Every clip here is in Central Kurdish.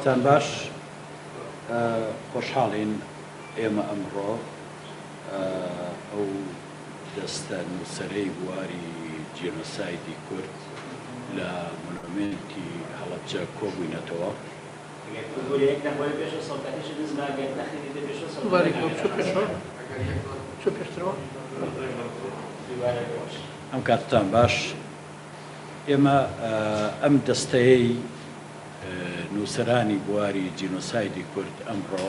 کاتتان باش خۆشحاڵین ئێمە ئەمڕۆ ئەو دەستە نووسەرەی بواری جێنۆسایدی کورد لە مۆنومێنتی هەڵەبجە کۆبووینەتەوە. ئەم کاتتان باش ئێمە ئەم دەستەیەی نووسەرانی بواری جینۆسایدی کورد ئەمڕۆ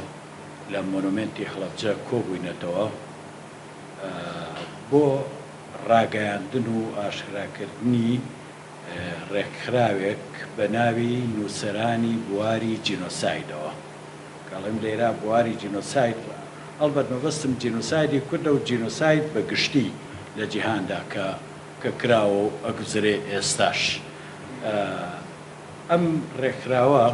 لە مۆنومێنتی هەڵەبجە کۆبووینەتەوە بۆ ڕاگەیاندن و ئاشکراکردنی ڕێکخراوێک بە ناوی نووسەرانی بواری جینۆسایدەوە. کاڵێم لێرە بواری جینۆساید ئەڵبەت مەبەستم جینۆسایدی کوردە و جینۆساید بە گشتی لە جیهاندا کە کراوە و ئەگوزرێ ئێستاش. ئەم ڕێکخراوە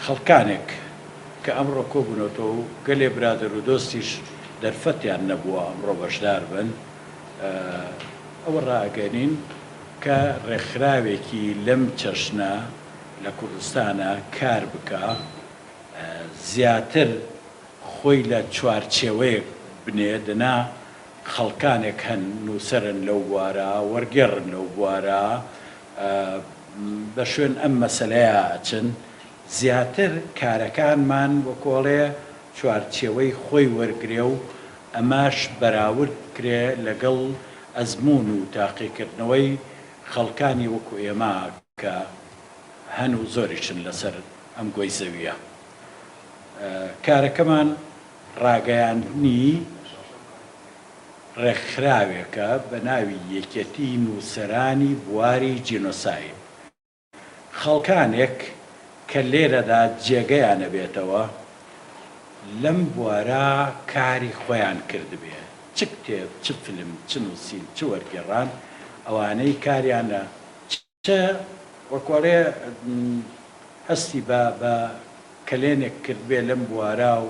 خەڵکانێک کە ئەمڕۆ کۆبوونەوە و گەلێ برادر و دۆستیش دەرفەتیان نەبووە ئەمڕۆ بەشدار بن، ئەوە ڕاگەنین کە ڕێکخراوێکی لەم چەشنە لە کوردستانە کار بکە، زیاتر خۆی لە چوارچێوەیەک بنێدنا خەڵکانێک هەن نووسەرن لەو بوارە، وەرگێڕن لەو بوارە، بە شوێن ئەم مەسەلەیە ئەچن، زیاتر کارەکانمان وەکۆڵێ چوارچێوەی خۆی وەرگرێ و ئەماش بەراورد کرێ لەگەڵ ئەزمون و تاقیکردنەوەی خەڵکانی وەکو ئێمە کە هەن و زۆریشن لەسەر ئەم گۆی زەویە. کارەکەمان ڕاگەیاندنی ڕێکخراوێکە بە ناوی یەکێتی نووسەرانی بواری جینۆساید. خەڵکانێک کە لێرەدا جێگەیانە بێتەوە لەم بوارە کاری خۆیان کردبێ، چ کتێب، چ فیلم، چ نووسین، چ وەرگێڕان، ئەوانەی کاریانە چ وەکۆڵێ هەستی بە کلێنێک کردبێ لەم بوارە و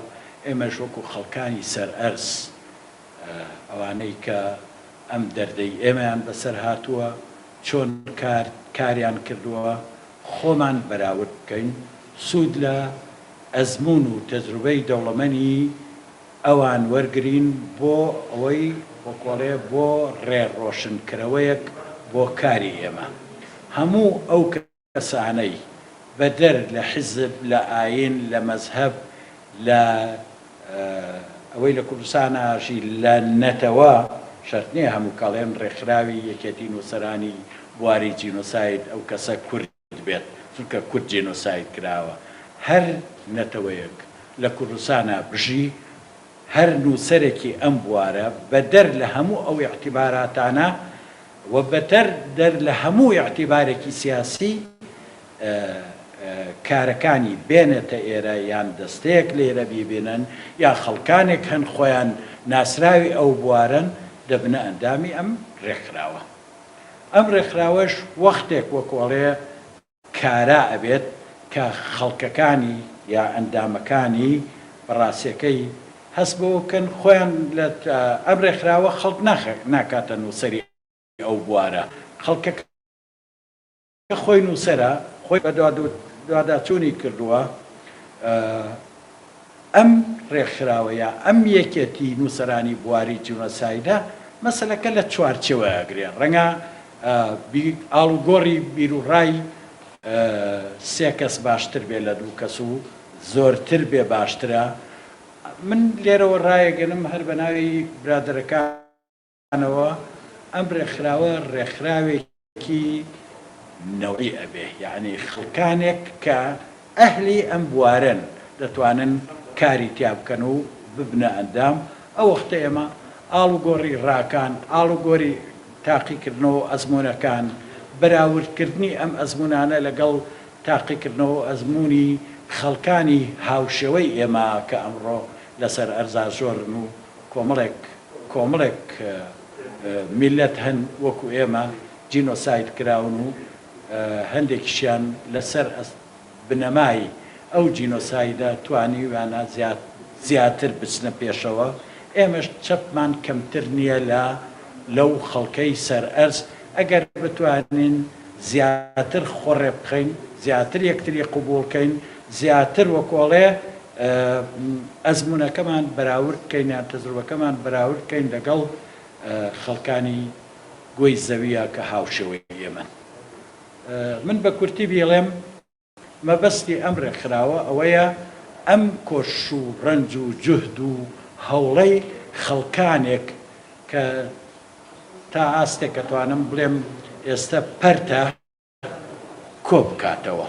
ئێمەش وەکو خەڵکانی سەرئەرز ئەوانەی کە ئەم دەردەی ئێمەیان بەسەر هاتووە چۆن کاریان کردووە خۆمان بەراورد بکەین، سوود لە ئەزمون و تەجروبەی دەوڵەمەندی ئەوان وەرگرین بۆ ئەوەی وەکۆڵێ بۆ ڕێڕۆشنکردنەوەیەک بۆ کاری ئێمە. هەموو ئەو کەسانەی بەدەر لە حیزب، لە ئاین، لە مەزهەب، لە ئەوەی لە کوردستانەژی لە نەتەوە شەرت نییە هەموو کاڵێن ڕێکخراوی یەکێتی نووسەرانی بواری جینۆساید ئەو کەسە کورد بێت، چونکە کورد جینۆساید کراوە. هەر نەتەوەیەک لە کوردستانە بژی، هەر نووسەرێکی ئەم بوارە بەدەر لە هەموو ئەو ئیعتیباراتانە و بەتەر دەر لە هەموو ئیعتیبارێکی سیاسی کارەکانی بێنێتە ئێرە، یان دەستەیەک لێرە بیبێنن، یا خەڵکانێک هەن خۆیان ناسراوی ئەو بوارن دەبنە ئەندامی ئەم ڕێکخراوە. ئەم ڕێکخراوەش وەختێک وەکۆڵێ کارا ئەبێت کە خەڵکەکانی یا ئەندامەکانی بەڕاستیەکەی هەست بۆ بکەن خۆیان لە ئەم ڕێکخراوە خەڵک ناکاتە نووسەری ئەو بوارە. خەڵکەکە خۆی نووسەرە، خۆی بە دواداچوونی کردووە، ئەم ڕێکخراوە یا ئەم یەکێتی نووسەرانی بواری جینۆسایدە مەسەلەکە لە چوارچێوە ئەگرێ. ڕەنگە ئاڵوگۆڕی بیرروڕای سێ کەس باشتر بێ لە دوو کەس و زۆرتر بێ باشترە. من لێرەوە ڕایەگەنم هەر بە ناوی برادەرەکانەوە ئەم ڕێکخراوە ڕێکخراوێکی نەوعی ئەبێ، یعنی خەڵکانێک کە ئەهلی ئەم بوارن دەتوانن کاری تیا بکەن و ببنە ئەندام. ئەو وەختە ئێمە ئاڵوگۆڕی ڕاکان، ئاڵوگۆڕی تاقیکردنەوە ئەزمونەکان، بەراوردکردنی ئەم ئەزمونانە لەگەڵ تاقیکردنەوە ئەزمموی خەڵکانی هاوشێوەی ئێمە کە ئەمڕۆ لەسەر ئەرزا زۆرن و کۆمەڵێک میلەت هەن وەکو ئێمە جینۆساید کراون و هەندێکیشیان لەسەر بنەمای ئەو جینۆسایدە توانیویانە زیاتر بچنە پێشەوە. ئێمەش چەپمان کەمتر نییە لەو خەڵکەی سەرئەرز ئەگەر بتوانین زیاتر خۆڕێ بخەین زیاتر یەکتری قوبوڵکەین زیاتر وەکۆڵێ ئەزمونونەکەمان بەراورد بکەین یان تەجروبەکەمان بەراورد بکەین لەگەڵ خەڵکانی گۆی زەویە کە هاوشێوەی ئێمە. من بە کورتی بێڵێم مەبەستی ئەم ڕێکخراوە ئەوەیە ئەم کۆش و ڕەنج و جوهد و هەوڵەی خەڵکانێک کە تا ئاستێک کە توانم بڵێم ئێستا پەرتە کۆ بکاتەوە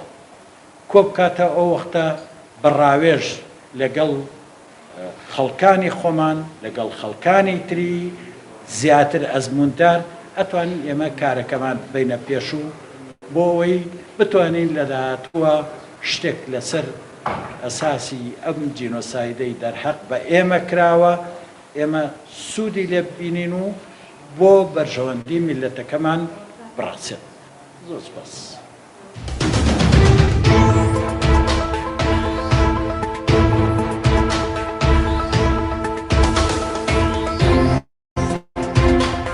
ئەو وەختە بەڕاوێژ لەگەڵ خەڵکانی خۆمان لەگەڵ خەڵکانی تری زیاتر ئەزموندار ئەتوانین ئێمە کارەکەمان بینە پێشوو بۆ ئەوەی بتوانین لە داهاتووە شتێک لەسەر ئەساسی ئەم جینۆسایدەی دەرحەق بە ئێمە کراوە ئێمە سوودی لێ ببینین و بۆ بەرژەوەندی میلەتەکەمان بڕاچێت. زۆر سپاس.